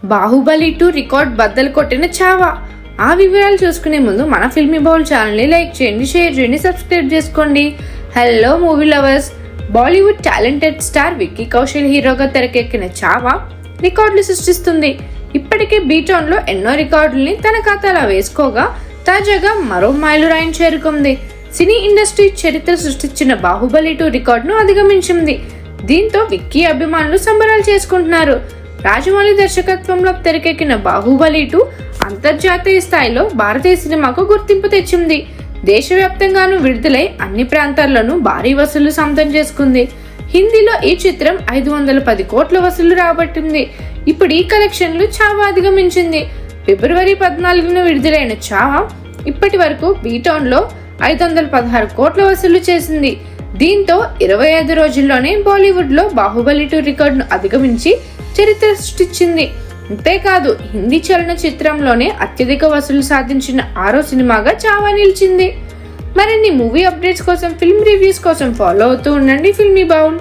Baahubali 2 record బద్దలు కొట్టిన చావా. ఆ వివరాలు చూసుకునే ముందు మన ఫిల్మీ బౌల్ ఛానల్ని లైక్ చేయండి, షేర్ చేయండి, సబ్స్క్రైబ్ చేసుకోండి. Hello movie lovers. Bollywood talented star Vicky Kaushal హీరోగా తెరకెక్కిన చావా రికార్డులు సృష్టిస్తుంది. ఇప్పటికే బీటౌన్లో ఎన్నో రికార్డుల్ని తన ఖాతాలో వేసుకోగా తాజాగా మరో మైలురాయిని చేరుకుంది. సినీ ఇండస్ట్రీ చరిత్ర సృష్టించిన బాహుబలి 2 రికార్డును అధిగమించింది. దీంతో విక్కీ అభిమానులు సంబరాలు చేసుకుంటున్నారు. రాజమౌళి దర్శకత్వంలో తెరకెక్కిన బాహుబలి 2 అంతర్జాతీయ స్థాయిలో భారతీయ సినిమాకు గుర్తింపు తెచ్చింది. దేశవ్యాప్తంగానూ విడుదలై అన్ని ప్రాంతాల్లోనూ భారీ వసూళ్లు సొంతం చేసుకుంది. హిందీలో ఈ చిత్రం 510 కోట్ల వసూళ్లు రాబట్టింది. ఇప్పుడు ఈ కలెక్షన్లు చావా అధిగమించింది. ఫిబ్రవరి 14న విడుదలైన చావా ఇప్పటి వరకు బీటౌన్లో 516 కోట్ల వసూళ్లు చేసింది. దీంతో 25 రోజుల్లోనే బాలీవుడ్లో బాహుబలి 2 రికార్డును అధిగమించి చరిత్ర సృష్టించింది. అంతేకాదు హిందీ చలనచిత్రంలోనే అత్యధిక వసూలు సాధించిన 6వ సినిమాగా చావా నిలిచింది. మరిన్ని మూవీ అప్డేట్స్ కోసం, ఫిల్మ్ రివ్యూస్ కోసం ఫాలో అవుతూ ఉండండి ఫిల్మీ బౌల్.